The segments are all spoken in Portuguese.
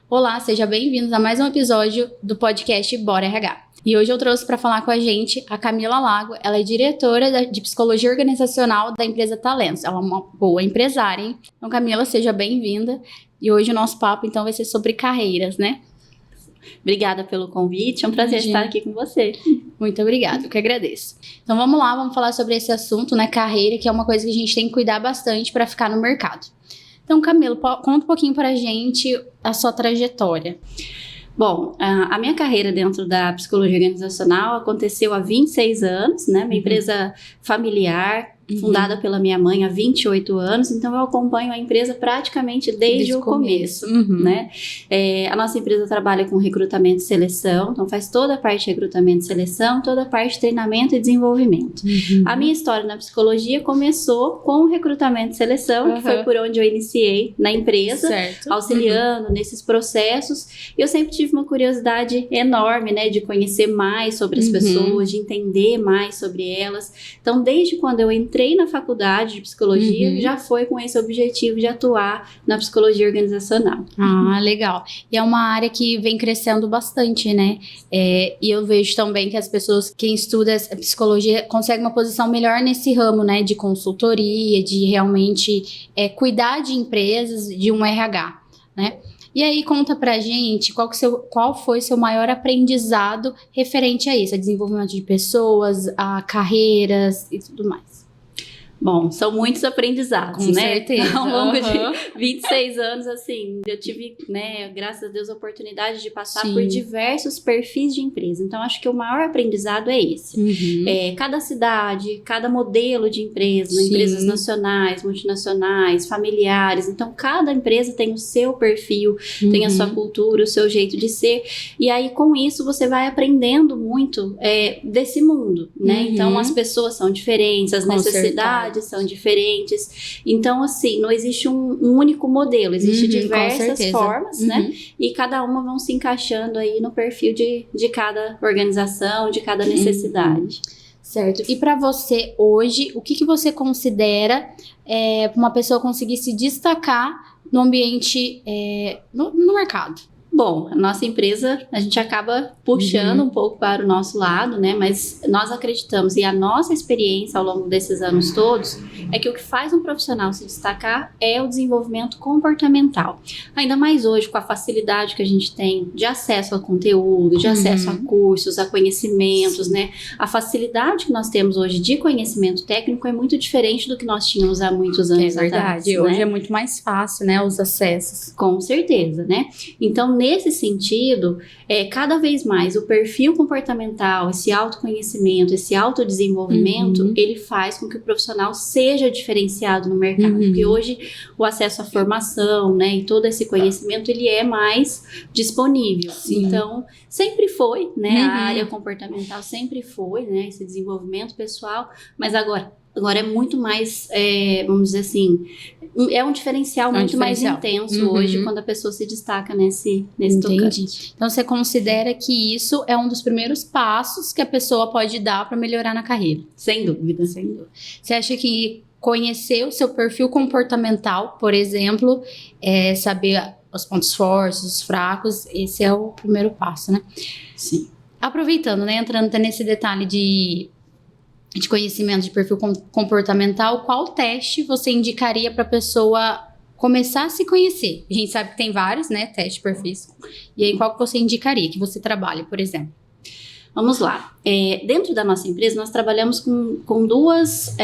Olá, sejam bem-vindos a mais um episódio do podcast Bora RH. E hoje eu trouxe para falar com a gente a Camila Lago. Ela é diretora de Psicologia Organizacional da empresa Talentos. Ela é uma boa empresária, hein? Então, Camila, seja bem-vinda. E hoje o nosso papo, então, vai ser sobre carreiras, né? Obrigada pelo convite, é um prazer estar aqui com você. Muito obrigada, eu que agradeço. Então vamos lá, vamos falar sobre esse assunto, né, carreira, que é uma coisa que a gente tem que cuidar bastante para ficar no mercado. Então, Camila, conta um pouquinho para a gente a sua trajetória. Bom, a minha carreira dentro da psicologia organizacional aconteceu há 26 anos, né, uma empresa familiar, fundada pela minha mãe há 28 anos, então eu acompanho a empresa praticamente desde o começo, né? A nossa empresa trabalha com recrutamento e seleção, então faz toda a parte de recrutamento e seleção, toda a parte de treinamento e desenvolvimento. A minha história na psicologia começou com o recrutamento e seleção, que foi por onde eu iniciei na empresa, auxiliando nesses processos. Eu sempre tive uma curiosidade enorme, né, de conhecer mais sobre as pessoas, de entender mais sobre elas. Então, desde quando eu entrei na faculdade de psicologia, já foi com esse objetivo de atuar na psicologia organizacional. Ah, legal. E é uma área que vem crescendo bastante, né? E eu vejo também que as pessoas, quem estuda psicologia, consegue uma posição melhor nesse ramo, né? De consultoria, de realmente cuidar de empresas, de um RH, né? E aí, conta pra gente qual foi seu maior aprendizado referente a isso, a desenvolvimento de pessoas, a carreiras e tudo mais. Bom, são muitos aprendizados, com né? certeza. Ao longo de 26 anos, assim, eu tive, né, graças a Deus, a oportunidade de passar por diversos perfis de empresa. Então, acho que o maior aprendizado é esse. Cada cidade, cada modelo de empresa, empresas nacionais, multinacionais, familiares. Então, cada empresa tem o seu perfil, tem a sua cultura, o seu jeito de ser. E aí, com isso, você vai aprendendo muito desse mundo, né? Então, as pessoas são diferentes, as necessidades são diferentes. Então, assim, não existe um único modelo, existe diversas formas, né? E cada uma vão se encaixando aí no perfil de cada organização, de cada necessidade. Certo. E para você hoje, o que você considera para uma pessoa conseguir se destacar no ambiente, no mercado? Bom, a nossa empresa, a gente acaba puxando um pouco para o nosso lado, né? Mas nós acreditamos, e a nossa experiência ao longo desses anos todos, é que o que faz um profissional se destacar é o desenvolvimento comportamental. Ainda mais hoje, com a facilidade que a gente tem de acesso a conteúdo, de acesso a cursos, a conhecimentos, né? A facilidade que nós temos hoje de conhecimento técnico é muito diferente do que nós tínhamos há muitos anos atrás. É verdade, hoje é muito mais fácil, né? Os acessos. Com certeza, né? Então, nesse sentido, cada vez mais o perfil comportamental, esse autoconhecimento, esse autodesenvolvimento, ele faz com que o profissional seja diferenciado no mercado. Porque hoje o acesso à formação, né, e todo esse conhecimento, ele é mais disponível. Então, sempre foi, né, a área comportamental sempre foi, né, esse desenvolvimento pessoal, mas agora é muito mais, vamos dizer assim, é um diferencial muito mais intenso hoje, quando a pessoa se destaca nesse tocante. Então, você considera que isso é um dos primeiros passos que a pessoa pode dar para melhorar na carreira? Sem dúvida. Você acha que conhecer o seu perfil comportamental, por exemplo, saber os pontos fortes, os fracos, esse é o primeiro passo, né? Sim. Aproveitando, né, entrando até nesse detalhe de conhecimento de perfil comportamental, qual teste você indicaria para a pessoa começar a se conhecer? A gente sabe que tem vários, né, testes de perfis. E aí, qual que você indicaria que você trabalhe, por exemplo? Vamos lá. Dentro da nossa empresa, nós trabalhamos com duas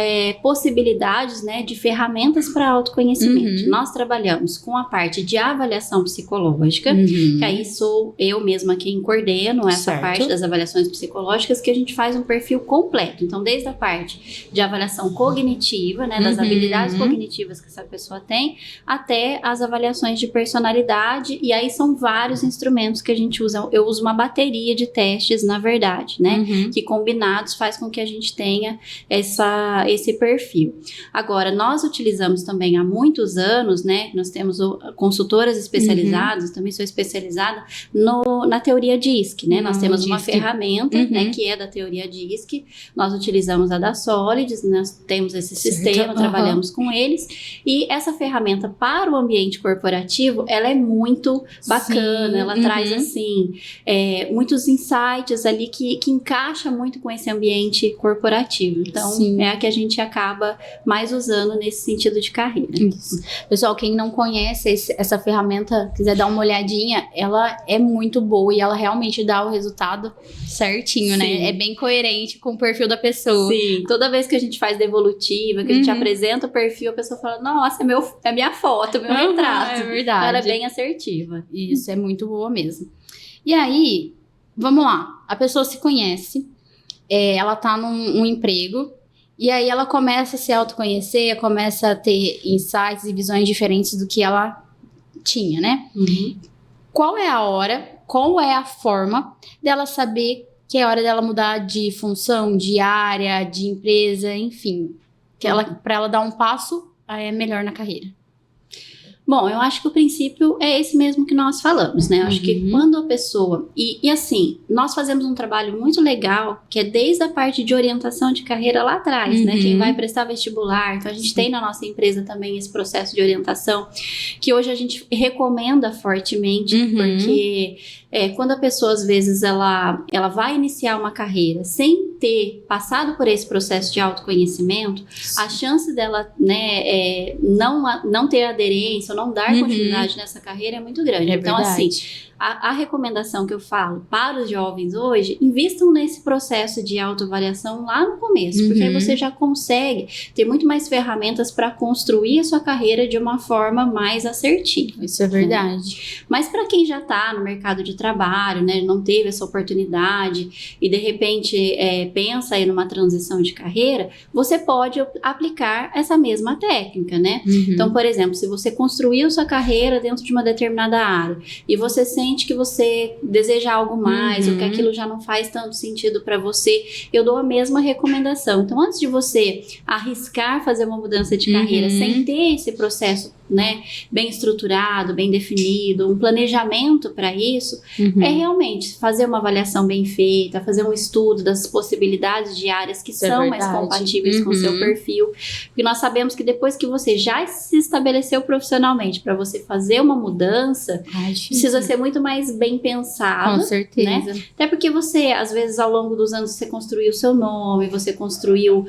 possibilidades, né, de ferramentas para autoconhecimento. Nós trabalhamos com a parte de avaliação psicológica, que aí sou eu mesma quem coordeno essa parte das avaliações psicológicas, que a gente faz um perfil completo. Então, desde a parte de avaliação cognitiva, né, das habilidades cognitivas que essa pessoa tem, até as avaliações de personalidade, e aí são vários instrumentos que a gente usa. Eu uso uma bateria de testes, na verdade, verdade, né? Que combinados faz com que a gente tenha esse perfil. Agora, nós utilizamos também há muitos anos, né? Nós temos consultoras especializadas, também sou especializada na teoria DISC, né? Nós temos uma ferramenta, né? Que é da teoria DISC. Nós utilizamos a da Solids, nós temos esse sistema, trabalhamos com eles. E essa ferramenta para o ambiente corporativo, ela é muito bacana, ela traz, assim, muitos insights ali que encaixa muito com esse ambiente corporativo. Então, é a que a gente acaba mais usando nesse sentido de carreira. Isso. Pessoal, quem não conhece essa ferramenta, quiser dar uma olhadinha, ela é muito boa e ela realmente dá o resultado certinho, né? É bem coerente com o perfil da pessoa. Sim, toda vez que a gente faz devolutiva, que a gente apresenta o perfil, a pessoa fala, nossa, é minha foto, meu retrato. É verdade. Ela é bem assertiva. Isso, é muito boa mesmo. E aí, vamos lá, a pessoa se conhece, ela tá num emprego, e aí ela começa a se autoconhecer, começa a ter insights e visões diferentes do que ela tinha, né? Qual é a hora, qual é a forma dela saber que é hora dela mudar de função, de área, de empresa, enfim, para ela dar um passo melhor na carreira? Bom, eu acho que o princípio é esse mesmo que nós falamos, né? Eu acho que quando a pessoa... E assim, nós fazemos um trabalho muito legal, que é desde a parte de orientação de carreira lá atrás, né? Quem vai prestar vestibular. Então, a gente tem na nossa empresa também esse processo de orientação, que hoje a gente recomenda fortemente, porque... quando a pessoa, às vezes, ela vai iniciar uma carreira sem ter passado por esse processo de autoconhecimento, a chance dela, né, não ter aderência ou não dar continuidade nessa carreira é muito grande. Então, assim, a recomendação que eu falo para os jovens hoje, invistam nesse processo de autoavaliação lá no começo, porque aí você já consegue ter muito mais ferramentas para construir a sua carreira de uma forma mais assertiva. Isso é verdade. Mas para quem já está no mercado de trabalho, né, não teve essa oportunidade e de repente pensa aí numa transição de carreira, você pode aplicar essa mesma técnica, né? Então, por exemplo, se você construiu sua carreira dentro de uma determinada área e você sente que você deseja algo mais ou que aquilo já não faz tanto sentido para você, eu dou a mesma recomendação. Então, antes de você arriscar fazer uma mudança de carreira sem ter esse processo, né, bem estruturado, bem definido, um planejamento para isso, é realmente fazer uma avaliação bem feita, fazer um estudo das possibilidades de áreas que são mais compatíveis com o seu perfil, porque nós sabemos que depois que você já se estabeleceu profissionalmente, para você fazer uma mudança, precisa ser muito mais bem pensado. Com certeza. Né? Até porque você, às vezes, ao longo dos anos, você construiu o seu nome, você construiu...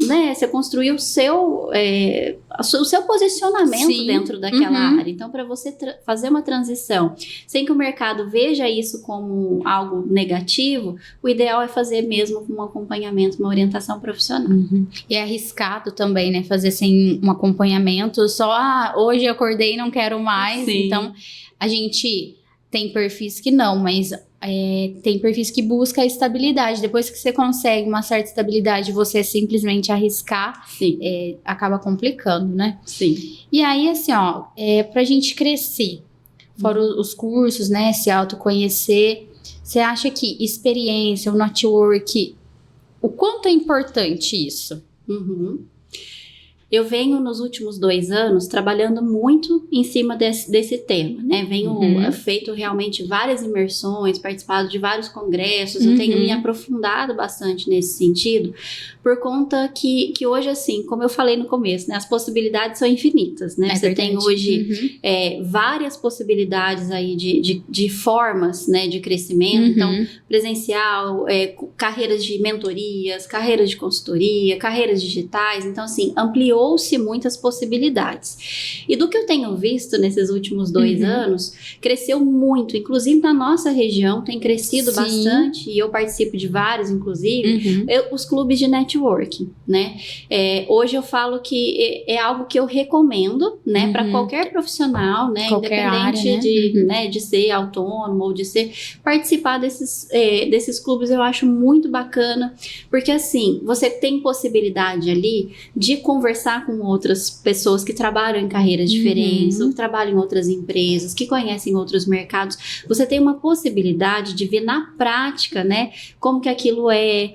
né, você construiu o seu posicionamento dentro daquela área. Então, para você fazer uma transição sem que o mercado veja isso como algo negativo, o ideal é fazer mesmo um acompanhamento, uma orientação profissional. E é arriscado também, né, fazer sem um acompanhamento, só hoje eu acordei e não quero mais. Então, a gente tem perfis que não, mas... tem perfis que buscam a estabilidade. Depois que você consegue uma certa estabilidade, você simplesmente arriscar, acaba complicando, né? E aí, assim, pra gente crescer, fora os cursos, né, se autoconhecer, você acha que experiência, o network, o quanto é importante isso? Eu venho nos últimos 2 anos trabalhando muito em cima desse tema, né? Venho feito realmente várias imersões, participado de vários congressos, eu tenho me aprofundado bastante nesse sentido, por conta que hoje, assim, como eu falei no começo, né? As possibilidades são infinitas, né? Você tem hoje várias possibilidades aí de formas, né, de crescimento, então, presencial, carreiras de mentorias, carreiras de consultoria, carreiras digitais, então, assim, ampliou-se muitas possibilidades. E do que eu tenho visto nesses últimos 2 anos, cresceu muito, inclusive na nossa região tem crescido bastante, e eu participo de vários, inclusive, os clubes de networking, né? Hoje eu falo que é algo que eu recomendo, né, para qualquer profissional, né, qualquer independente área, né? De ser autônomo ou de participar desses clubes, eu acho muito bacana, porque assim, você tem possibilidade ali de conversar conversar com outras pessoas que trabalham em carreiras diferentes, ou que trabalham em outras empresas, que conhecem outros mercados. Você tem uma possibilidade de ver na prática, né, como que aquilo é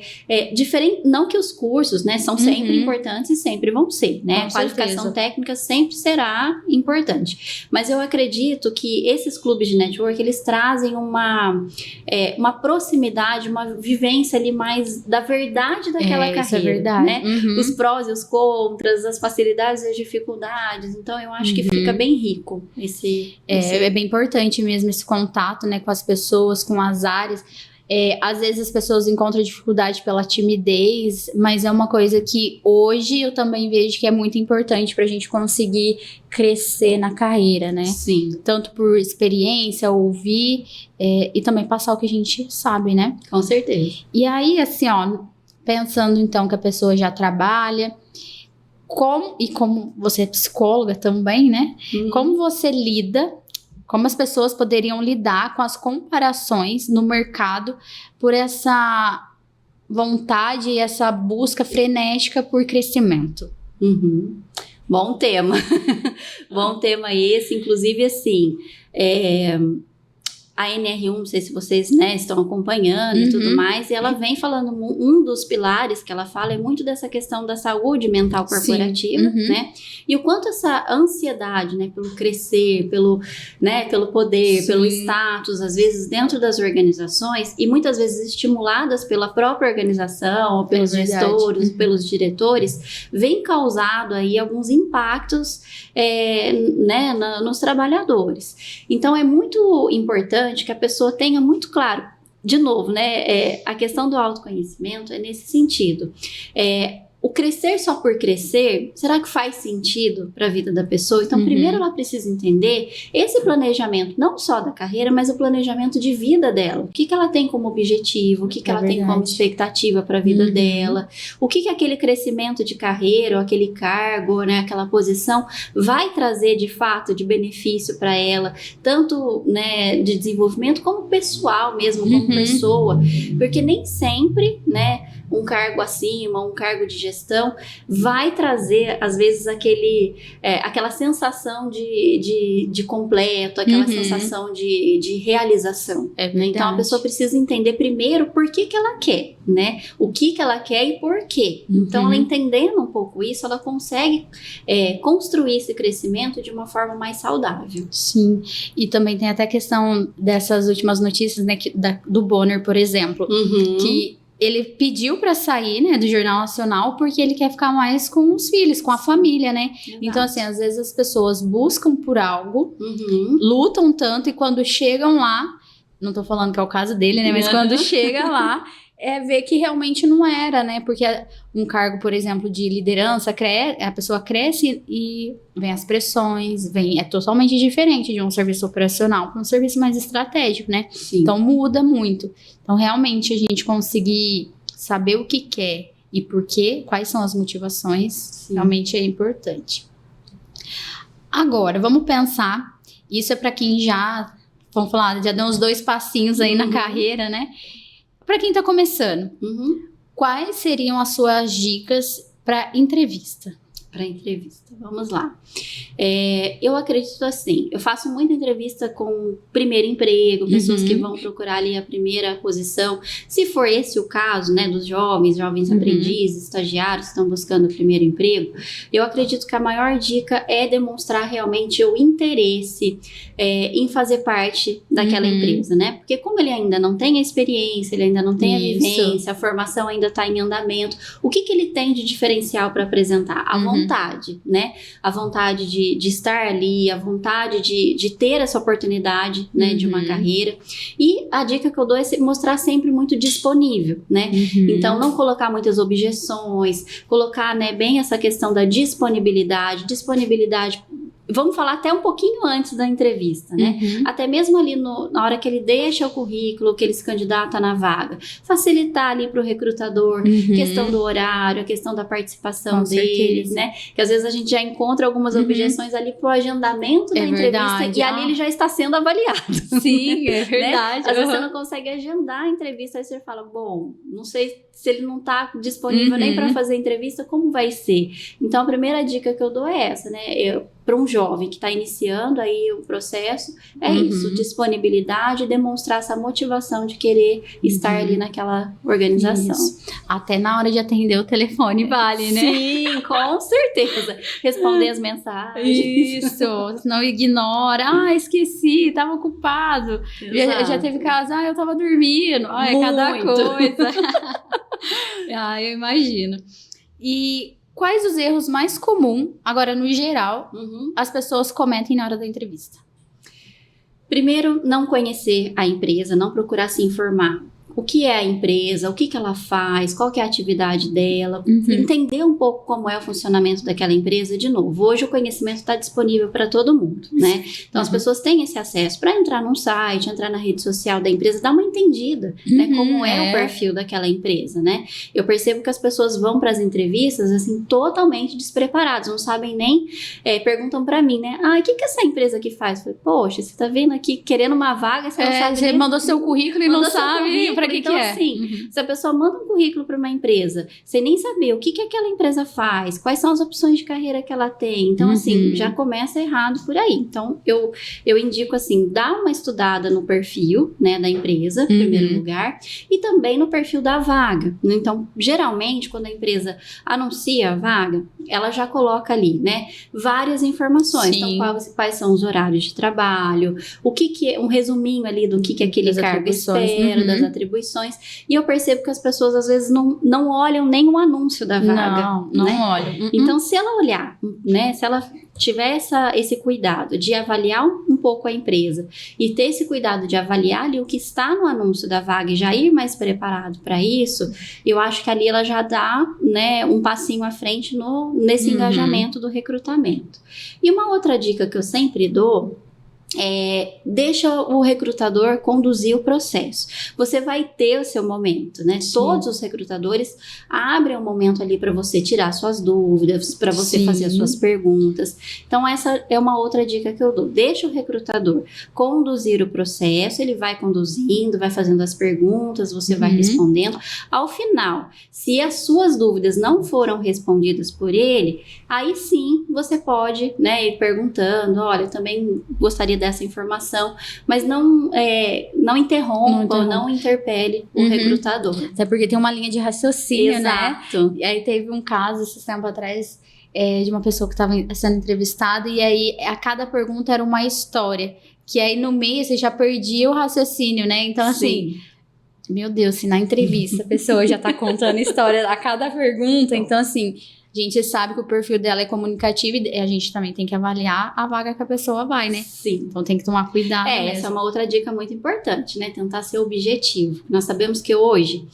diferente. Não que os cursos, né, são sempre importantes e sempre vão ser, né? A qualificação técnica sempre será importante. Mas eu acredito que esses clubes de network, eles trazem uma proximidade, uma vivência ali mais da verdade daquela carreira. Isso é verdade. Né? Os prós e os contras, as facilidades e as dificuldades. Então, eu acho que fica bem rico É bem importante mesmo esse contato, né, com as pessoas, com as áreas. Às vezes as pessoas encontram dificuldade pela timidez, mas é uma coisa que hoje eu também vejo que é muito importante pra gente conseguir crescer na carreira, né? Sim. Tanto por experiência, ouvir e também passar o que a gente sabe, né? Com certeza. E aí, assim, ó, pensando então que a pessoa já trabalha, como você é psicóloga também, né? Como você lida, como as pessoas poderiam lidar com as comparações no mercado por essa vontade e essa busca frenética por crescimento? Bom tema. Bom tema esse, inclusive assim, a NR1, não sei se vocês, né, estão acompanhando e tudo mais, e ela vem falando, um dos pilares que ela fala é muito dessa questão da saúde mental corporativa, né, e o quanto essa ansiedade, né, pelo crescer, pelo poder, pelo status, às vezes dentro das organizações, e muitas vezes estimuladas pela própria organização, ou pelos gestores, pelos diretores, vem causado aí alguns impactos, né, nos trabalhadores. Então, é muito importante que a pessoa tenha muito claro, de novo, né, a questão do autoconhecimento é nesse sentido. O crescer só por crescer, será que faz sentido para a vida da pessoa? Então, primeiro ela precisa entender esse planejamento, não só da carreira, mas o planejamento de vida dela. O que ela tem como objetivo, o que ela tem como expectativa para a vida dela, o que aquele crescimento de carreira, ou aquele cargo, né, aquela posição, vai trazer de fato de benefício para ela, tanto, né, de desenvolvimento como pessoal mesmo, como pessoa, porque nem sempre, né, um cargo acima, um cargo de gestão, vai trazer, às vezes, aquela sensação de completo, aquela sensação de realização. Né? Então, a pessoa precisa entender primeiro por que ela quer, né? O que ela quer e por quê. Então, ela entendendo um pouco isso, ela consegue construir esse crescimento de uma forma mais saudável. Sim, e também tem até a questão dessas últimas notícias, né, do Bonner, por exemplo, que ele pediu para sair, né, do Jornal Nacional porque ele quer ficar mais com os filhos, com a família, né? Exato. Então, assim, às vezes as pessoas buscam por algo, lutam tanto e quando chegam lá, não tô falando que é o caso dele, né, mas quando chega lá, ver que realmente não era, né? Porque um cargo, por exemplo, de liderança, a pessoa cresce e vem as pressões, é totalmente diferente de um serviço operacional para um serviço mais estratégico, né? Sim. Então muda muito. Então realmente a gente conseguir saber o que quer e por quê, quais são as motivações, realmente é importante. Agora, vamos pensar, isso é para quem já, vamos falar, já deu uns 2 passinhos aí na carreira, né? Para quem está começando, quais seriam as suas dicas para entrevista? Para entrevista, vamos lá. Eu acredito assim, eu faço muita entrevista com primeiro emprego, pessoas que vão procurar ali a primeira posição. Se for esse o caso, né, dos jovens aprendizes, estagiários que estão buscando o primeiro emprego, eu acredito que a maior dica é demonstrar realmente o interesse em fazer parte daquela empresa, né? Porque como ele ainda não tem a experiência, ele ainda não tem a vivência, a formação ainda está em andamento, o que ele tem de diferencial para apresentar? A vontade, né? A vontade de estar ali, a vontade de ter essa oportunidade, né, de uma carreira. E a dica que eu dou é mostrar sempre muito disponível, né? Então, não colocar muitas objeções, colocar, né, bem essa questão da disponibilidade Vamos falar até um pouquinho antes da entrevista, né? Até mesmo ali na hora que ele deixa o currículo, que ele se candidata na vaga. Facilitar ali para o recrutador, questão do horário, a questão da participação Com deles, certeza. né? Que às vezes a gente já encontra algumas objeções ali pro agendamento da entrevista verdade. e ali ele já está sendo avaliado. Sim, é verdade. Né? Às vezes você não consegue agendar a entrevista, aí você fala, bom, não sei se ele não está disponível nem para fazer a entrevista, como vai ser? Então, a primeira dica que eu dou é essa, né? Para um jovem que está iniciando aí o processo, é isso, disponibilidade, demonstrar essa motivação de querer estar ali naquela organização. Isso. Até na hora de atender o telefone vale, né? Sim, com certeza. Responder as mensagens. Isso, não ignora. Ah, esqueci, tava ocupado. Já teve caso, eu tava dormindo. É cada coisa. Eu imagino. E quais os erros mais comuns, agora no geral, as pessoas cometem na hora da entrevista? Primeiro, não conhecer a empresa, não procurar se informar. O que é a empresa, o que ela faz, qual que é a atividade dela, entender um pouco como é o funcionamento daquela empresa. De novo, hoje o conhecimento está disponível para todo mundo, né? Então as pessoas têm esse acesso para entrar num site, entrar na rede social da empresa, dar uma entendida, né? Como é o perfil daquela empresa, né? Eu percebo que as pessoas vão para as entrevistas assim totalmente despreparadas, não sabem nem, perguntam para mim, né? O que essa empresa aqui faz? Eu falei, poxa, você tá vendo aqui querendo uma vaga, você não sabe. Você mandou seu currículo e não sabe. Então, assim, se a pessoa manda um currículo para uma empresa, sem nem saber o que aquela empresa faz, quais são as opções de carreira que ela tem, então, assim, já começa errado por aí. Então, eu indico, assim, dar uma estudada no perfil, né, da empresa, em primeiro lugar, e também no perfil da vaga. Então, geralmente, quando a empresa anuncia a vaga, ela já coloca ali, né, várias informações. Sim. Então, quais são os horários de trabalho, o que é, um resuminho ali do que aquele cargo espera, das atribuições. E eu percebo que as pessoas às vezes não olham nem o anúncio da vaga. Não né? olham. Então, se ela olhar, né, se ela tiver esse cuidado de avaliar um pouco a empresa e ter esse cuidado de avaliar ali o que está no anúncio da vaga e já ir mais preparado para isso, eu acho que ali ela já dá, né, um passinho à frente nesse engajamento do recrutamento. E uma outra dica que eu sempre dou deixa o recrutador conduzir o processo. Você vai ter o seu momento, né? Sim. Todos os recrutadores abrem um momento ali para você tirar suas dúvidas, para você fazer as suas perguntas. Então, essa é uma outra dica que eu dou. Deixa o recrutador conduzir o processo, ele vai conduzindo, vai fazendo as perguntas, você vai respondendo. Ao final, se as suas dúvidas não foram respondidas por ele, aí sim você pode, né, ir perguntando, olha, eu também gostaria dessa informação, mas não interrompa, não interpele o recrutador. Até porque tem uma linha de raciocínio, Exato. né? E aí teve um caso, esse tempo atrás, de uma pessoa que estava sendo entrevistada, e aí a cada pergunta era uma história, que aí no meio você já perdia o raciocínio, né? Então, assim, meu Deus, se na entrevista a pessoa já tá contando história a cada pergunta, então, assim, a gente sabe que o perfil dela é comunicativo e a gente também tem que avaliar a vaga que a pessoa vai, né? Sim. Então tem que tomar cuidado mesmo. Essa é uma outra dica muito importante, né? Tentar ser objetivo. Nós sabemos que hoje,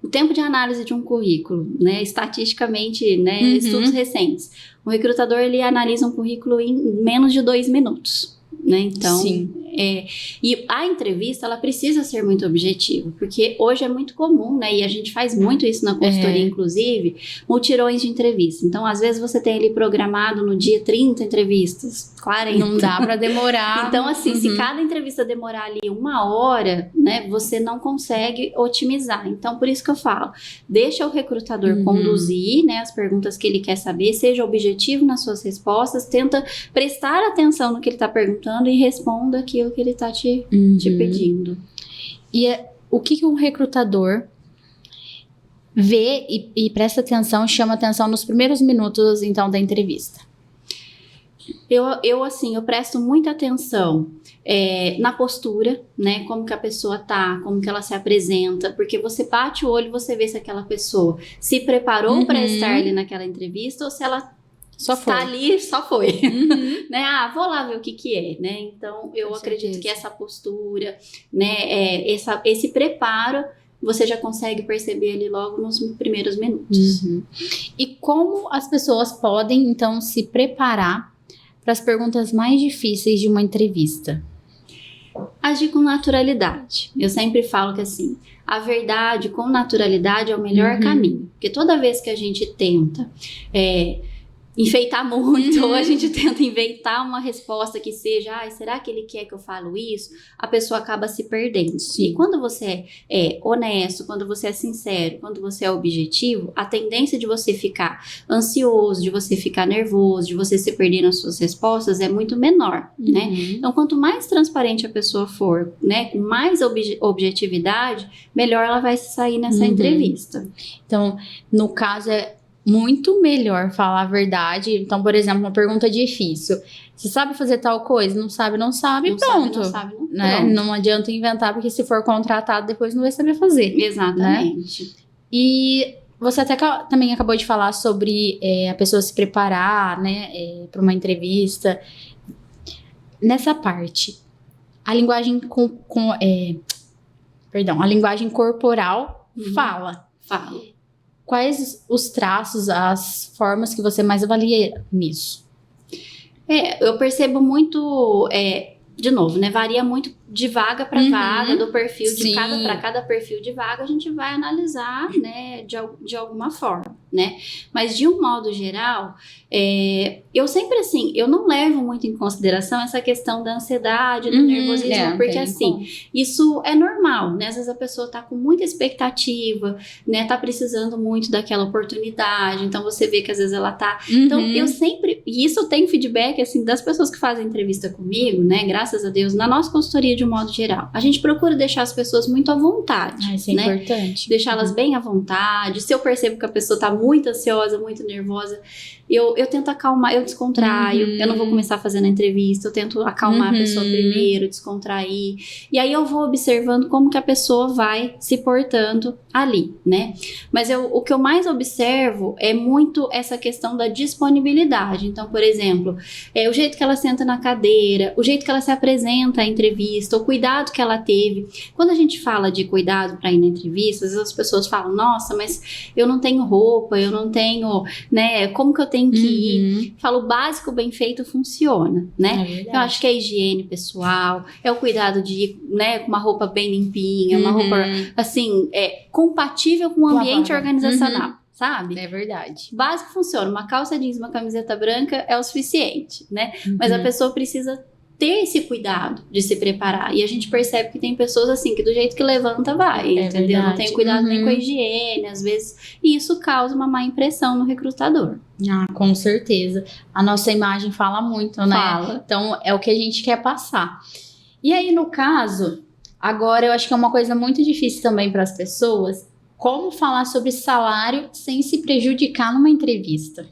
o tempo de análise de um currículo, né? Estatisticamente, né? Estudos recentes. O recrutador, ele analisa um currículo em menos de 2 minutos. Né? Então, e a entrevista, ela precisa ser muito objetiva, porque hoje é muito comum, né? E a gente faz muito isso na consultoria, inclusive, mutirões de entrevista. Então, às vezes você tem ali programado no dia 30 entrevistas, 40. Não dá pra demorar. Então, assim, se cada entrevista demorar ali 1 hora, né? Você não consegue otimizar. Então, por isso que eu falo, deixa o recrutador conduzir, né? As perguntas que ele quer saber, seja objetivo nas suas respostas, tenta prestar atenção no que ele está perguntando e responda aquilo que ele está te pedindo. E o que um recrutador vê e presta atenção, chama atenção nos primeiros minutos, então, da entrevista? Eu presto muita atenção na postura, né? Como que a pessoa tá, como que ela se apresenta, porque você bate o olho e você vê se aquela pessoa se preparou para estar ali naquela entrevista ou se ela só foi. Né? Vou lá ver o que é, né? Então, eu acredito que essa postura, né? Esse preparo, você já consegue perceber ali logo nos primeiros minutos. E como as pessoas podem, então, se preparar para as perguntas mais difíceis de uma entrevista? Agir com naturalidade. Eu sempre falo que assim, a verdade com naturalidade é o melhor caminho. Porque toda vez que a gente tenta enfeitar muito, ou a gente tenta inventar uma resposta que seja, será que ele quer que eu falo isso? A pessoa acaba se perdendo. Sim. E quando você é honesto, quando você é sincero, quando você é objetivo, a tendência de você ficar ansioso, de você ficar nervoso, de você se perder nas suas respostas é muito menor, né? Então, quanto mais transparente a pessoa for, né, com mais objetividade, melhor ela vai sair nessa entrevista. Então, no caso, é muito melhor falar a verdade. Então, por exemplo, uma pergunta difícil. Você sabe fazer tal coisa? Não sabe, pronto. Não sabe, Né? pronto. Não adianta inventar, porque se for contratado, depois não vai saber fazer. Exatamente. Né? E você até também acabou de falar sobre a pessoa se preparar, né, para uma entrevista. Nessa parte, a linguagem a linguagem corporal fala. Quais os traços, as formas que você mais avalia nisso? Eu percebo muito, de novo, né? Varia muito de vaga para vaga, do perfil para cada perfil de vaga, a gente vai analisar, né, de alguma forma, né? Mas de um modo geral, eu sempre assim, eu não levo muito em consideração essa questão da ansiedade, do nervosismo, porque assim, isso é normal, né? Às vezes a pessoa tá com muita expectativa, né? Tá precisando muito daquela oportunidade, então você vê que às vezes ela tá... Então, eu sempre... E isso tem feedback, assim, das pessoas que fazem entrevista comigo, né? Graças a Deus, na nossa consultoria de um modo geral. A gente procura deixar as pessoas muito à vontade, isso é importante. Deixá-las bem à vontade. Se eu percebo que a pessoa tá muito ansiosa, muito nervosa, eu tento acalmar, eu descontraio, eu não vou começar fazendo a entrevista, eu tento acalmar a pessoa primeiro, descontrair, e aí eu vou observando como que a pessoa vai se portando ali, né? Mas o que eu mais observo é muito essa questão da disponibilidade. Então, por exemplo, o jeito que ela senta na cadeira, o jeito que ela se apresenta à entrevista, o cuidado que ela teve. Quando a gente fala de cuidado para ir na entrevista, às vezes as pessoas falam, nossa, mas eu não tenho roupa, eu não tenho, né, como que eu tenho que ir? Falo, o básico bem feito funciona, né? Eu acho que é a higiene pessoal, é o cuidado de ir, né, com uma roupa bem limpinha, uma roupa, assim, compatível com o ambiente organizacional. Sabe? É verdade. Básico funciona, uma calça jeans, uma camiseta branca é o suficiente, né? Mas a pessoa precisa ter esse cuidado de se preparar. E a gente percebe que tem pessoas assim, que do jeito que levanta vai, entendeu? Verdade. Não tem cuidado nem com a higiene, às vezes, e isso causa uma má impressão no recrutador. Com certeza. A nossa imagem fala muito, né? Fala. Então, é o que a gente quer passar. E aí, no caso, agora eu acho que é uma coisa muito difícil também para as pessoas, como falar sobre salário sem se prejudicar numa entrevista.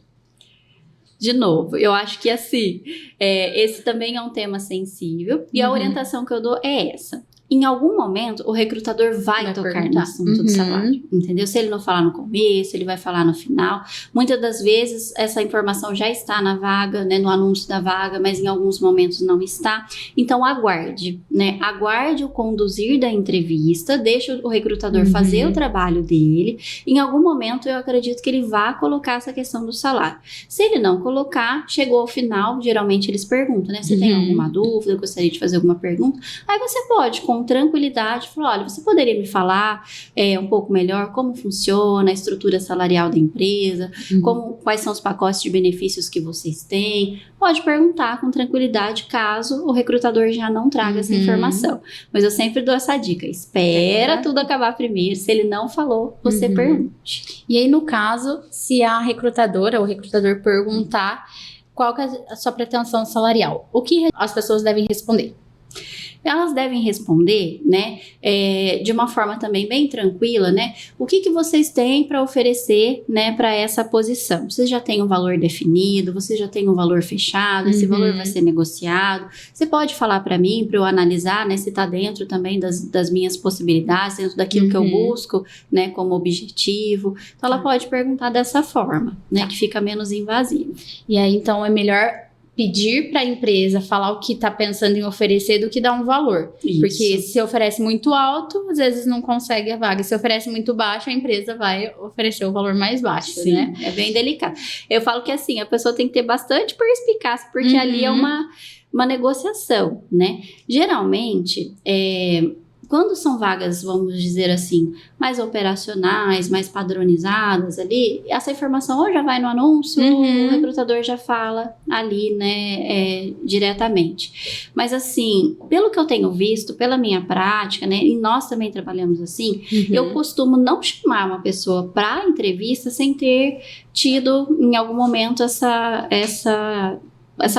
De novo, eu acho que assim, esse também é um tema sensível e a orientação que eu dou é essa. Em algum momento, o recrutador vai tocar no assunto do salário, entendeu? Se ele não falar no começo, ele vai falar no final. Muitas das vezes, essa informação já está na vaga, né, no anúncio da vaga, mas em alguns momentos não está. Então, aguarde, né? Aguarde o conduzir da entrevista, deixe o recrutador fazer o trabalho dele. Em algum momento, eu acredito que ele vá colocar essa questão do salário. Se ele não colocar, chegou ao final, geralmente eles perguntam, né? Se tem alguma dúvida, gostaria de fazer alguma pergunta. Aí você pode, com tranquilidade, falar, olha, você poderia me falar um pouco melhor como funciona a estrutura salarial da empresa, quais são os pacotes de benefícios que vocês têm? Pode perguntar com tranquilidade, caso o recrutador já não traga essa informação. Mas eu sempre dou essa dica, espera tudo acabar primeiro, se ele não falou, você pergunte. E aí, no caso, se a recrutadora ou o recrutador perguntar qual que é a sua pretensão salarial, o que as pessoas devem responder? Elas devem responder, né, de uma forma também bem tranquila, né, o que vocês têm para oferecer, né, para essa posição. Vocês já têm um valor definido, vocês já têm um valor fechado, esse valor vai ser negociado. Você pode falar para mim, para eu analisar, né, se está dentro também das minhas possibilidades, dentro daquilo que eu busco, né, como objetivo. Então, ela pode perguntar dessa forma, né, que fica menos invasivo. E aí, então, é melhor pedir para a empresa falar o que está pensando em oferecer do que dar um valor. Isso. Porque se oferece muito alto, às vezes não consegue a vaga. Se oferece muito baixo, a empresa vai oferecer o valor mais baixo, Sim, né? É bem delicado. Eu falo que assim, a pessoa tem que ter bastante perspicácia, porque ali é uma negociação, né? Geralmente, quando são vagas, vamos dizer assim, mais operacionais, mais padronizadas ali, essa informação ou já vai no anúncio, ou o recrutador já fala ali, né, diretamente. Mas assim, pelo que eu tenho visto, pela minha prática, né, e nós também trabalhamos assim, eu costumo não chamar uma pessoa para entrevista sem ter tido em algum momento essa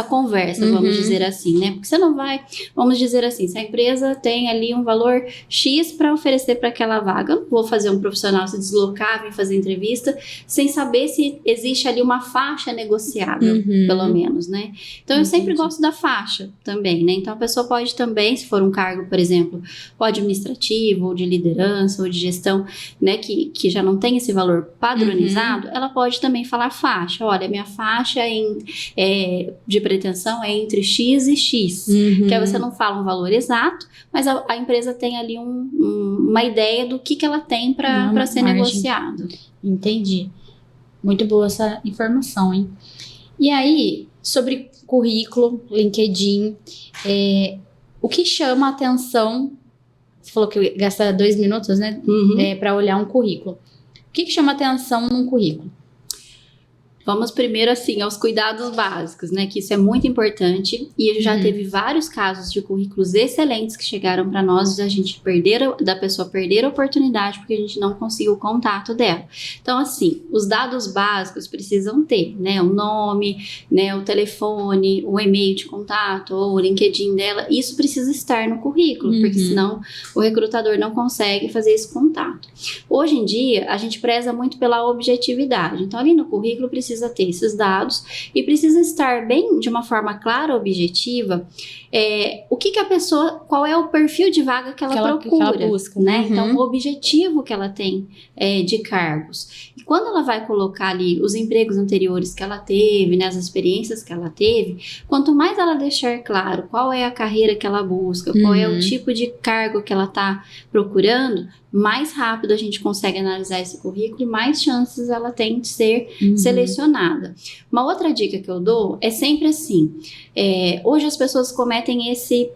conversa, vamos dizer assim, né? Porque você não vai, vamos dizer assim, se a empresa tem ali um valor X para oferecer para aquela vaga, eu não vou fazer um profissional se deslocar, vir fazer entrevista, sem saber se existe ali uma faixa negociável, pelo menos, né? Então, eu sempre gosto da faixa também, né? Então, a pessoa pode também, se for um cargo, por exemplo, ou administrativo, ou de liderança, ou de gestão, né? Que já não tem esse valor padronizado, ela pode também falar faixa. Olha, minha faixa de pretensão é entre X e X. Que aí você não fala um valor exato, mas a empresa tem ali uma ideia do que ela tem para ser negociado. Entendi. Muito boa essa informação, hein? E aí, sobre currículo, LinkedIn, o que chama a atenção? Você falou que gasta 2 minutos, né? Para olhar um currículo. O que chama a atenção num currículo? Vamos primeiro, assim, aos cuidados básicos, né? Que isso é muito importante. E já teve vários casos de currículos excelentes que chegaram para nós da pessoa perder a oportunidade porque a gente não conseguiu o contato dela. Então, assim, os dados básicos precisam ter, né? O nome, né? O telefone, o e-mail de contato ou o LinkedIn dela. Isso precisa estar no currículo, porque senão o recrutador não consegue fazer esse contato. Hoje em dia, a gente preza muito pela objetividade. Então, ali no currículo precisa ter esses dados e precisa estar bem de uma forma clara, objetiva, o que a pessoa, qual é o perfil de vaga que ela procura, que ela busca, né? Então, o objetivo que ela tem de cargos. E quando ela vai colocar ali os empregos anteriores que ela teve, né, as experiências que ela teve, quanto mais ela deixar claro qual é a carreira que ela busca, qual é o tipo de cargo que ela está procurando, mais rápido a gente consegue analisar esse currículo e mais chances ela tem de ser selecionada. Uma outra dica que eu dou é sempre assim, hoje as pessoas cometem esse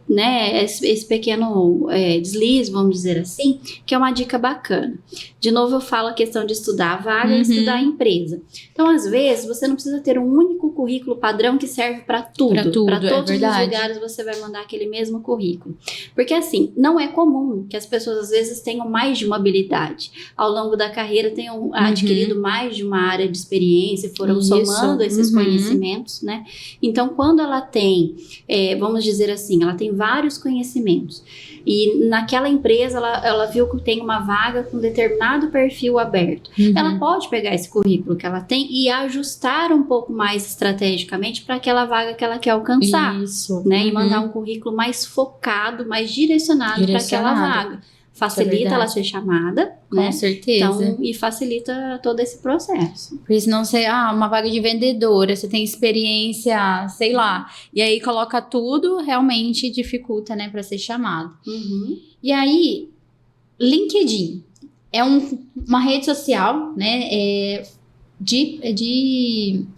pequeno deslize, vamos dizer assim, que é uma dica bacana. De novo eu falo a questão de estudar a vaga e estudar a empresa. Então, às vezes, você não precisa ter um único currículo padrão que serve para tudo. Para todos os lugares você vai mandar aquele mesmo currículo. Porque assim, não é comum que as pessoas às vezes tenham mais de uma habilidade. Ao longo da carreira tenham adquirido mais de uma área de experiência, foram somando esses conhecimentos, né? Então, quando ela tem, vamos dizer assim, ela tem vários conhecimentos e naquela empresa ela viu que tem uma vaga com determinado perfil aberto. Ela pode pegar esse currículo que ela tem e ajustar um pouco mais estrategicamente para aquela vaga que ela quer alcançar. Isso. Né? E mandar um currículo mais focado, mais direcionado para aquela vaga. Facilita ela ser chamada, né? Com certeza. Então, e facilita todo esse processo. Porque senão você, uma vaga de vendedora, você tem experiência, sei lá, e aí coloca tudo, realmente dificulta, né, para ser chamado. E aí, LinkedIn é uma rede social, né,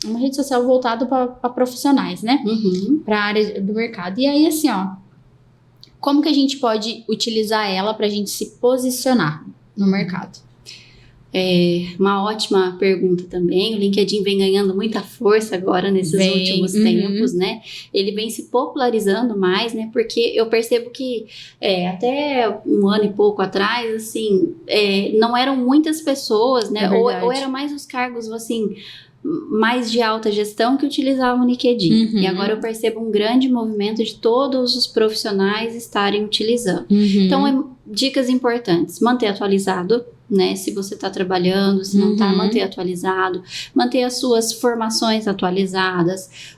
uma rede social voltada para profissionais, né, para a área do mercado. E aí, assim, como que a gente pode utilizar ela para a gente se posicionar no mercado? Uma ótima pergunta também. O LinkedIn vem ganhando muita força agora nesses últimos tempos, né? Ele vem se popularizando mais, né? Porque eu percebo que até um ano e pouco atrás, assim, não eram muitas pessoas, né? Ou eram mais os cargos, assim, mais de alta gestão que utilizavam o LinkedIn. E agora eu percebo um grande movimento de todos os profissionais estarem utilizando. Então, dicas importantes: manter atualizado, né? Se você está trabalhando, se não está, manter atualizado, manter as suas formações atualizadas.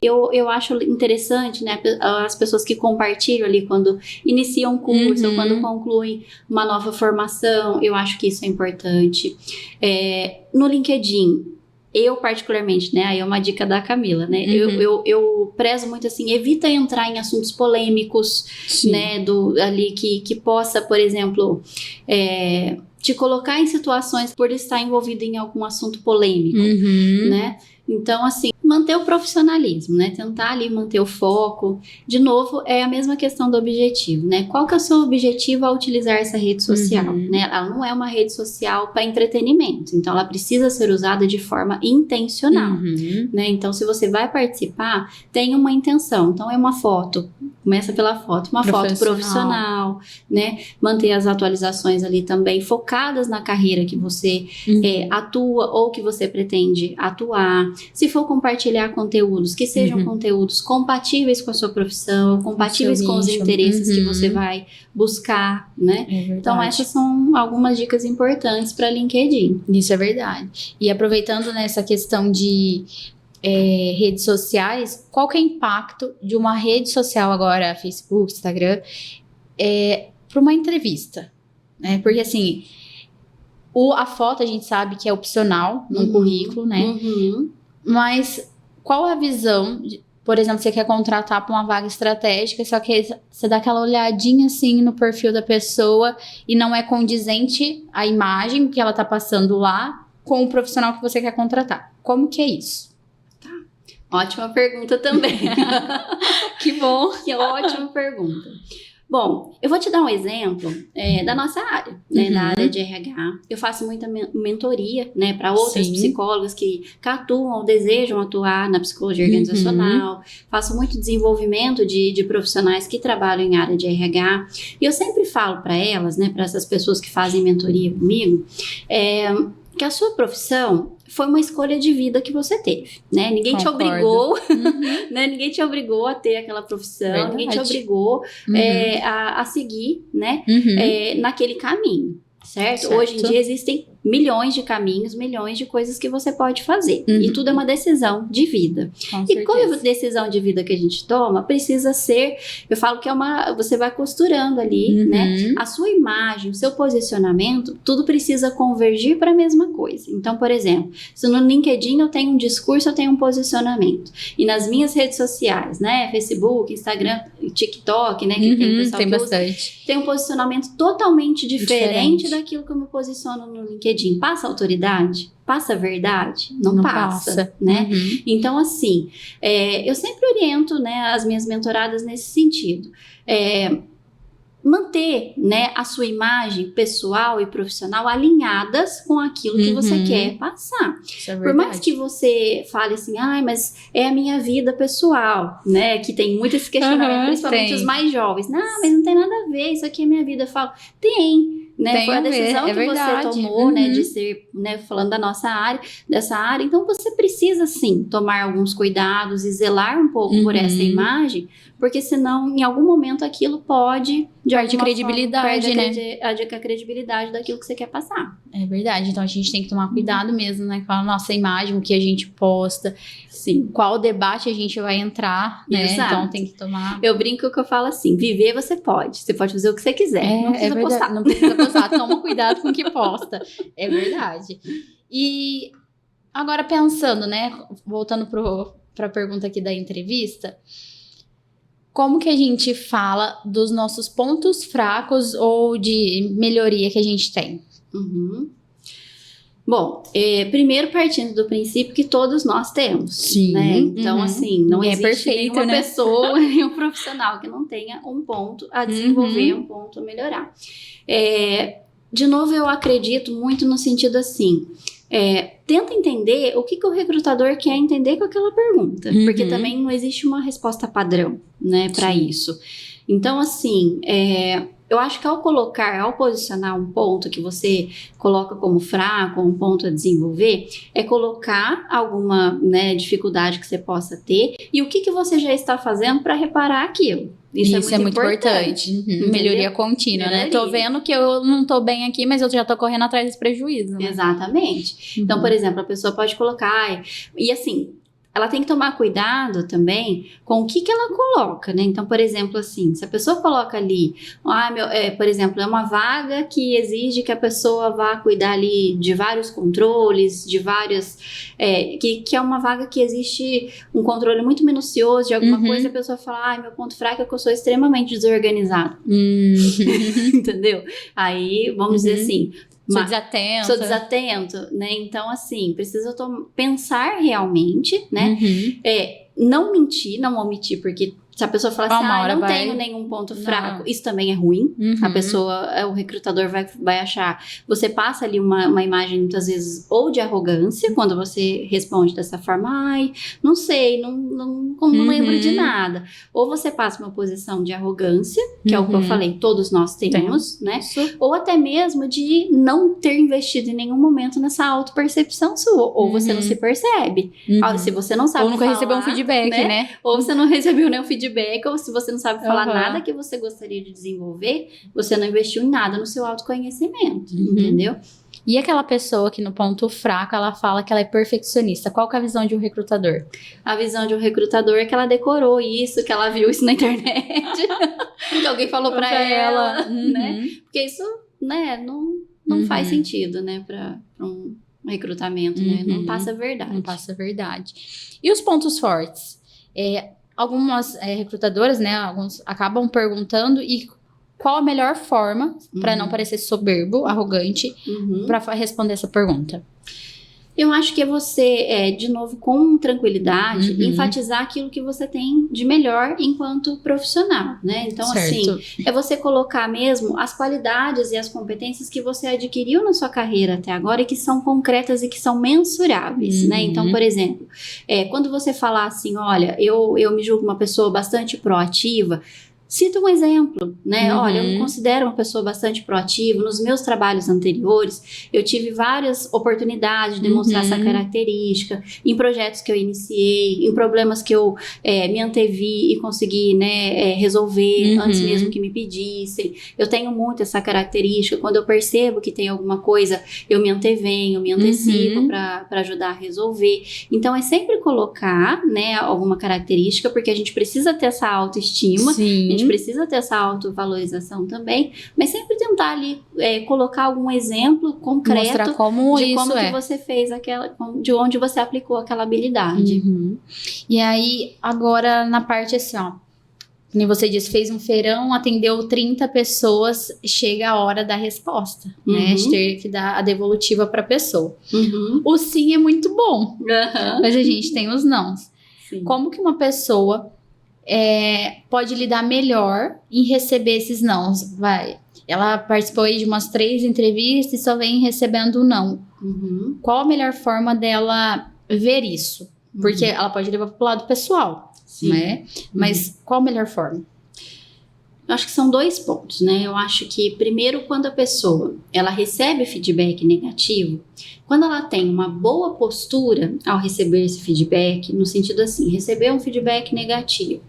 Eu acho interessante, né, as pessoas que compartilham ali quando iniciam um curso ou quando concluem uma nova formação. Eu acho que isso é importante. No LinkedIn, eu particularmente, né, aí é uma dica da Camila, né, eu prezo muito assim, evita entrar em assuntos polêmicos, Sim. né, ali que possa, por exemplo, te colocar em situações por estar envolvido em algum assunto polêmico, né? Então, assim, manter o profissionalismo, né? Tentar ali manter o foco. De novo, é a mesma questão do objetivo, né? Qual que é o seu objetivo ao utilizar essa rede social, né? Ela não é uma rede social para entretenimento, então ela precisa ser usada de forma intencional, né? Então, se você vai participar, tenha uma intenção. Então, é uma foto, começa pela foto, uma foto profissional, né? Manter as atualizações ali também focadas na carreira que você atua ou que você pretende atuar. Se for compartilhar conteúdos, que sejam conteúdos compatíveis com a sua profissão, compatíveis com os interesses que você vai buscar, né? Então, essas são algumas dicas importantes para LinkedIn. Isso é verdade. E aproveitando nessa questão de redes sociais, qual que é o impacto de uma rede social agora, Facebook, Instagram, para uma entrevista? Né? Porque, assim, a foto a gente sabe que é opcional no currículo, né? Mas qual a visão, por exemplo, você quer contratar para uma vaga estratégica, só que você dá aquela olhadinha assim no perfil da pessoa e não é condizente a imagem que ela tá passando lá com o profissional que você quer contratar. Como que é isso? Tá. Ótima pergunta também. Que bom. Que ótima pergunta. Bom, eu vou te dar um exemplo da nossa área, né, da área de RH. Eu faço muita mentoria, né, para outras psicólogas que atuam ou desejam atuar na psicologia organizacional. Faço muito desenvolvimento de profissionais que trabalham em área de RH. E eu sempre falo para elas, né, para essas pessoas que fazem mentoria comigo, que a sua profissão foi uma escolha de vida que você teve, né? Ninguém te obrigou, né? Ninguém te obrigou a ter aquela profissão, verdade. Ninguém te obrigou a seguir, né? Naquele caminho, certo? Hoje em dia existem milhões de caminhos, milhões de coisas que você pode fazer. E tudo é uma decisão de vida. E qual decisão de vida que a gente toma precisa ser, eu falo que você vai costurando ali, né? A sua imagem, o seu posicionamento, tudo precisa convergir para a mesma coisa. Então, por exemplo, se no LinkedIn eu tenho um discurso, eu tenho um posicionamento. E nas minhas redes sociais, né? Facebook, Instagram, TikTok, né? Que tem pessoal tem que bastante. Tem um posicionamento totalmente diferente daquilo que eu me posiciono no LinkedIn. Passa autoridade? Passa verdade? Não passa, né? Então, assim, eu sempre oriento, né, as minhas mentoradas nesse sentido. Manter, né, a sua imagem pessoal e profissional alinhadas com aquilo que você quer passar. Isso é verdade. Por mais que você fale assim, mas é a minha vida pessoal, né, que tem muito esse questionamento, principalmente os mais jovens. Não, mas não tem nada a ver, isso aqui é minha vida. Eu falo, tem. Né? Foi a decisão que você tomou, né, de ser, né, falando da nossa área, dessa área. Então, você precisa, sim, tomar alguns cuidados e zelar um pouco por essa imagem, porque senão, em algum momento, aquilo pode, de perde credibilidade, forma, né? a credibilidade daquilo que você quer passar. É verdade. Então, a gente tem que tomar cuidado mesmo, né, com a nossa imagem, o que a gente posta. Sim. Qual debate a gente vai entrar, né? Exato. Então, tem que tomar... Eu brinco que eu falo assim, viver você pode fazer o que você quiser, não precisa postar. Não precisa postar, toma cuidado com o que posta. É verdade. E agora pensando, né, voltando para a pergunta aqui da entrevista, como que a gente fala dos nossos pontos fracos ou de melhoria que a gente tem? Bom, primeiro partindo do princípio que todos nós temos, sim, né? Então, assim, não existe perfeito, nenhuma né? pessoa, nenhum profissional que não tenha um ponto a desenvolver, um ponto a melhorar. De novo, eu acredito muito no sentido assim, tenta entender o que o recrutador quer entender com aquela pergunta, porque também não existe uma resposta padrão, né, para isso. Então, assim, eu acho que ao posicionar um ponto que você coloca como fraco, um ponto a desenvolver, é colocar alguma, né, dificuldade que você possa ter e o que você já está fazendo para reparar aquilo. Isso é muito importante. Melhoria contínua, né? Tô vendo que eu não tô bem aqui, mas eu já tô correndo atrás desse prejuízo, né? Exatamente. Então, por exemplo, a pessoa pode colocar... E assim... ela tem que tomar cuidado também com o que ela coloca, né? Então, por exemplo, assim, se a pessoa coloca ali, por exemplo, é uma vaga que exige que a pessoa vá cuidar ali de vários controles, de várias... que é uma vaga que existe um controle muito minucioso de alguma coisa, e a pessoa fala, meu ponto fraco é que eu sou extremamente desorganizado. Entendeu? Aí, vamos dizer assim... Sou desatento. Sou desatento, né? Então, assim, precisa pensar realmente, né? Não mentir, não omitir, porque se a pessoa falar assim, não tenho nenhum ponto fraco, isso também é ruim. A pessoa, o recrutador vai achar, você passa ali uma imagem muitas vezes ou de arrogância, quando você responde dessa forma, não sei, não lembro de nada. Ou você passa uma posição de arrogância, que é o que eu falei, todos nós temos, né? Ou até mesmo de não ter investido em nenhum momento nessa autopercepção sua, ou você não se percebe. Se você não sabe ou nunca recebeu um feedback, né? Ou você não recebeu nenhum feedback, ou se você não sabe falar nada que você gostaria de desenvolver, você não investiu em nada no seu autoconhecimento, entendeu? E aquela pessoa que no ponto fraco, ela fala que ela é perfeccionista. Qual que é a visão de um recrutador? A visão de um recrutador é que ela decorou isso, que ela viu isso na internet, que alguém falou pra ela, né? Porque isso, né, não faz sentido, né, pra um recrutamento, né? Não passa a verdade. Não passa a verdade. E os pontos fortes? Algumas recrutadoras, né, alguns acabam perguntando qual a melhor forma, para não parecer soberbo, arrogante, para responder essa pergunta. Eu acho que é você, de novo, com tranquilidade, enfatizar aquilo que você tem de melhor enquanto profissional, né? Então, assim, é você colocar mesmo as qualidades e as competências que você adquiriu na sua carreira até agora e que são concretas e que são mensuráveis, né? Então, por exemplo, quando você falar assim, olha, eu me julgo uma pessoa bastante proativa, cita um exemplo, né? Olha, eu me considero uma pessoa bastante proativa. Nos meus trabalhos anteriores, eu tive várias oportunidades de demonstrar essa característica em projetos que eu iniciei, em problemas que eu me antevi e consegui, né, resolver antes mesmo que me pedissem. Eu tenho muito essa característica. Quando eu percebo que tem alguma coisa, eu me antevenho, me antecipo para ajudar a resolver. Então, é sempre colocar, né, alguma característica, porque a gente precisa ter essa autoestima. A gente precisa ter essa autovalorização também, mas sempre tentar ali colocar algum exemplo concreto mostrar como de isso como que você fez de onde você aplicou aquela habilidade. E aí, agora na parte assim, como você disse, fez um feirão, atendeu 30 pessoas, chega a hora da resposta, né? De ter que dar a devolutiva para a pessoa. O sim é muito bom, mas a gente tem os nãos. Como que uma pessoa pode lidar melhor em receber esses nãos? Ela participou aí de umas 3 entrevistas e só vem recebendo não. Qual a melhor forma dela ver isso? Porque ela pode levar para o lado pessoal, né? Mas qual a melhor forma? Eu acho que são 2 pontos, né? Eu acho que, primeiro, quando a pessoa ela recebe feedback negativo, quando ela tem uma boa postura ao receber esse feedback, no sentido assim, receber um feedback negativo,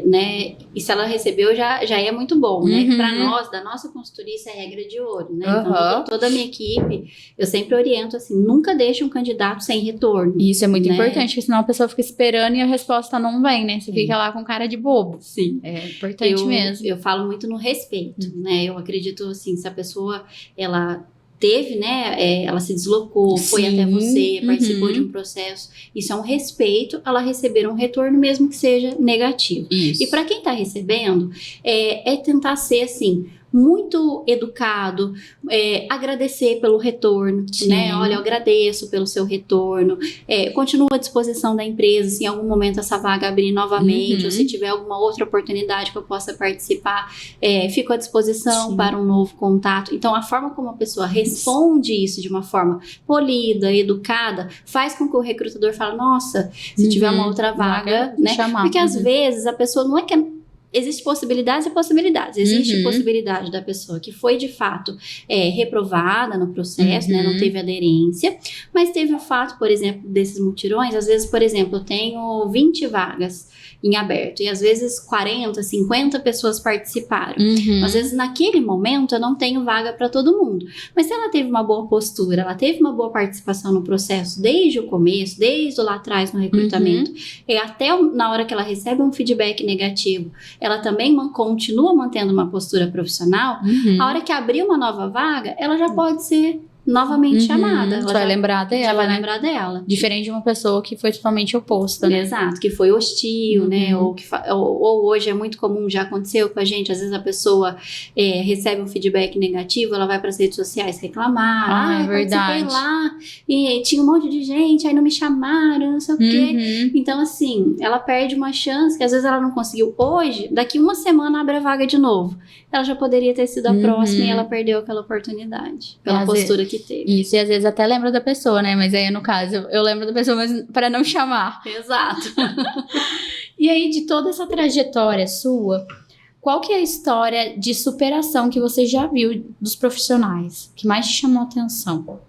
né? E se ela recebeu, já é muito bom, né? Para nós, da nossa consultoria, isso é regra de ouro, né? Então, toda a minha equipe, eu sempre oriento assim, nunca deixe um candidato sem retorno. Isso é muito importante, porque senão a pessoa fica esperando e a resposta não vem, né? Você fica lá com cara de bobo. Sim. É importante mesmo. Eu falo muito no respeito, né? Eu acredito, assim, se a pessoa, ela teve, né, ela se deslocou, foi até você, participou de um processo, isso é um respeito, ela receber um retorno mesmo que seja negativo. E para quem está recebendo, é tentar ser assim, muito educado, agradecer pelo retorno, né? Olha, eu agradeço pelo seu retorno, continuo à disposição da empresa, se em algum momento essa vaga abrir novamente, ou se tiver alguma outra oportunidade que eu possa participar, fico à disposição para um novo contato. Então, a forma como a pessoa responde isso de uma forma polida, educada, faz com que o recrutador fale, nossa, se tiver uma outra vaga, né? Porque às vezes a pessoa não é que Existem possibilidades e possibilidades. Existe possibilidade da pessoa que foi, de fato, reprovada no processo, né? Não teve aderência, mas teve o fato, por exemplo, desses mutirões. Às vezes, por exemplo, eu tenho 20 vagas em aberto e às vezes 40, 50 pessoas participaram. Às vezes, naquele momento, eu não tenho vaga para todo mundo. Mas se ela teve uma boa postura, ela teve uma boa participação no processo desde o começo, desde lá atrás no recrutamento, e até na hora que ela recebe um feedback negativo, ela também continua mantendo uma postura profissional, a hora que abrir uma nova vaga, ela já pode ser novamente chamada. Ela vai lembrar dela, já vai né? lembrar dela. Diferente de uma pessoa que foi totalmente oposta, né? Exato, que foi hostil, né? Ou hoje é muito comum, já aconteceu com a gente, às vezes a pessoa recebe um feedback negativo, ela vai para as redes sociais reclamar. É verdade. Participei lá e tinha um monte de gente, aí não me chamaram, não sei o quê. Então, assim, ela perde uma chance que às vezes ela não conseguiu hoje, daqui uma semana abre a vaga de novo. Ela já poderia ter sido a próxima e ela perdeu aquela oportunidade, pela postura que teve. Isso, e às vezes até lembra da pessoa, né? Mas aí, no caso, eu lembro da pessoa, mas para não chamar. Exato. E aí, de toda essa trajetória sua, qual que é a história de superação que você já viu dos profissionais, que mais te chamou a atenção?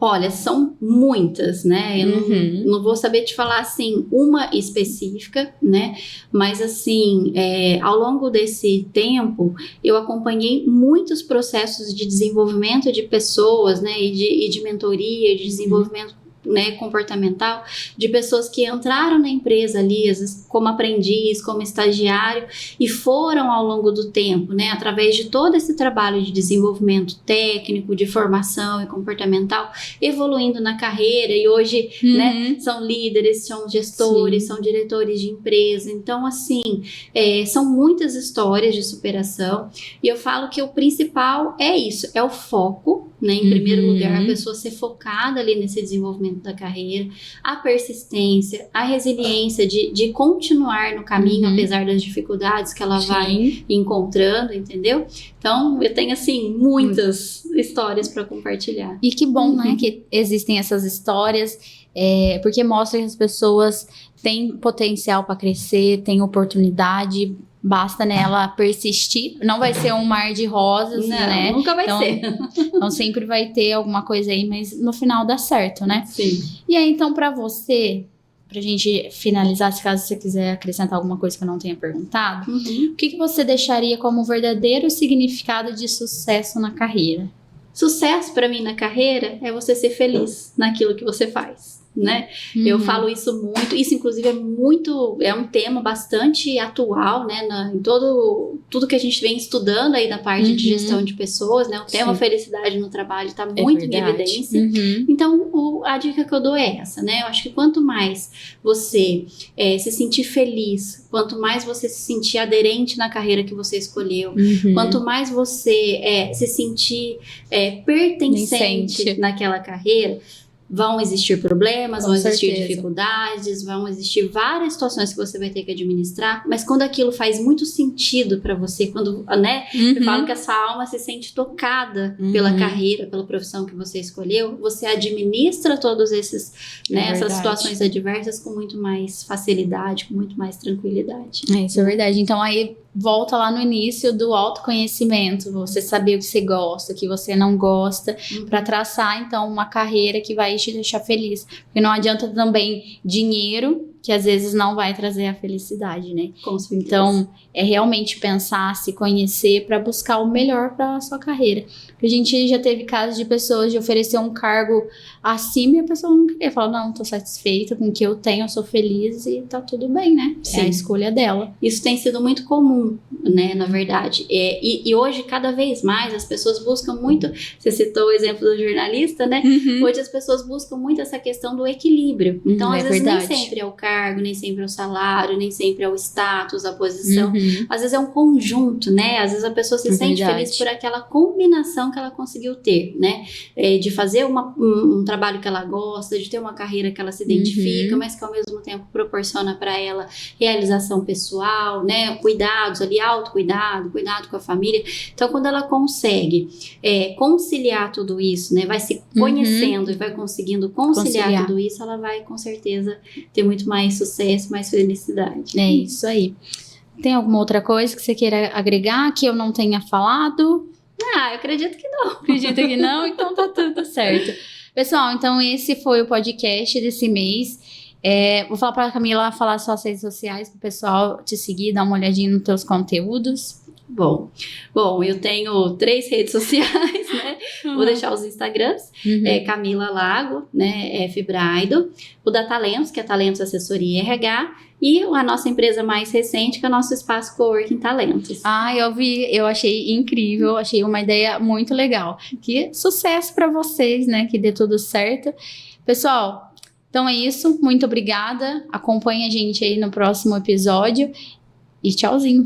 Olha, são muitas, né? Eu não vou saber te falar, assim, uma específica, né? Mas, assim, ao longo desse tempo, eu acompanhei muitos processos de desenvolvimento de pessoas, né? E de mentoria, de desenvolvimento, né, comportamental, de pessoas que entraram na empresa ali, às vezes como aprendiz, como estagiário, e foram ao longo do tempo, né, através de todo esse trabalho de desenvolvimento técnico, de formação e comportamental, evoluindo na carreira, e hoje, né, são líderes, são gestores, são diretores de empresa. Então, assim, são muitas histórias de superação, e eu falo que o principal é isso, é o foco, né, em primeiro lugar, a pessoa ser focada ali nesse desenvolvimento da carreira, a persistência, a resiliência de continuar no caminho, apesar das dificuldades que ela vai encontrando, entendeu? Então, eu tenho, assim, muitas histórias para compartilhar. E que bom, né, que existem essas histórias, porque mostra que as pessoas têm potencial para crescer, têm oportunidade. Basta nela persistir. Não vai ser um mar de rosas, não, né? Nunca vai ser. Então sempre vai ter alguma coisa aí, mas no final dá certo, né? Sim. E aí, então, pra você, pra gente finalizar, se caso você quiser acrescentar alguma coisa que eu não tenha perguntado, o que você deixaria como um verdadeiro significado de sucesso na carreira? Sucesso para mim na carreira é você ser feliz naquilo que você faz, né? Eu falo isso muito, isso inclusive é um tema bastante atual, né, em tudo que a gente vem estudando aí da parte de gestão de pessoas, né, o tema felicidade no trabalho está muito em evidência. Então, a dica que eu dou é essa, né, eu acho que quanto mais você se sentir feliz, quanto mais você se sentir aderente na carreira que você escolheu, quanto mais você se sentir pertencente naquela carreira, vão existir problemas, vão existir dificuldades, vão existir várias situações que você vai ter que administrar, mas quando aquilo faz muito sentido para você, quando, né, eu falo que a sua alma se sente tocada pela carreira, pela profissão que você escolheu, você administra todos esses, né, essas situações adversas com muito mais facilidade, com muito mais tranquilidade. Isso é verdade. Então aí volta lá no início do autoconhecimento, você saber o que você gosta, o que você não gosta, para traçar então uma carreira que vai te deixar feliz, porque não adianta também dinheiro, que às vezes não vai trazer a felicidade, né? Com certeza. Então, é realmente pensar, se conhecer para buscar o melhor para a sua carreira. Porque a gente já teve casos de pessoas de oferecer um cargo acima e a pessoa não queria. Fala, não, tô satisfeita com o que eu tenho, eu sou feliz e tá tudo bem, né? Sim. É a escolha dela. Isso tem sido muito comum, né, na verdade. E hoje, cada vez mais, as pessoas buscam muito, você citou o exemplo do jornalista, né? Hoje as pessoas buscam muito essa questão do equilíbrio. Então, às vezes, nem sempre é o cargo, nem sempre é o salário, nem sempre é o status, a posição. Às vezes é um conjunto, né? Às vezes a pessoa se sente feliz por aquela combinação que ela conseguiu ter, né? De fazer um trabalho que ela gosta, de ter uma carreira que ela se identifica, mas que ao mesmo tempo proporciona para ela realização pessoal, né? Cuidados ali, autocuidado, cuidado com a família. Então, quando ela consegue conciliar tudo isso, né? Vai se conhecendo e vai conseguindo conciliar tudo isso, ela vai com certeza ter muito mais sucesso, mais felicidade. É isso aí. Tem alguma outra coisa que você queira agregar que eu não tenha falado? Eu acredito que não. Acredita que não? Então tá tudo certo. Pessoal, então esse foi o podcast desse mês. Vou falar para a Camila falar suas redes sociais para o pessoal te seguir, dar uma olhadinha nos teus conteúdos. Bom, eu tenho 3 redes sociais, né? Vou deixar os Instagrams, Camila Lago, né? Fibraido, o da Talentos, que é Talentos Assessoria e RH, e a nossa empresa mais recente, que é o nosso espaço Coworking Talentos. Eu vi, eu achei incrível, achei uma ideia muito legal. Que sucesso para vocês, né? Que dê tudo certo. Pessoal, então é isso, muito obrigada. Acompanhe a gente aí no próximo episódio e tchauzinho.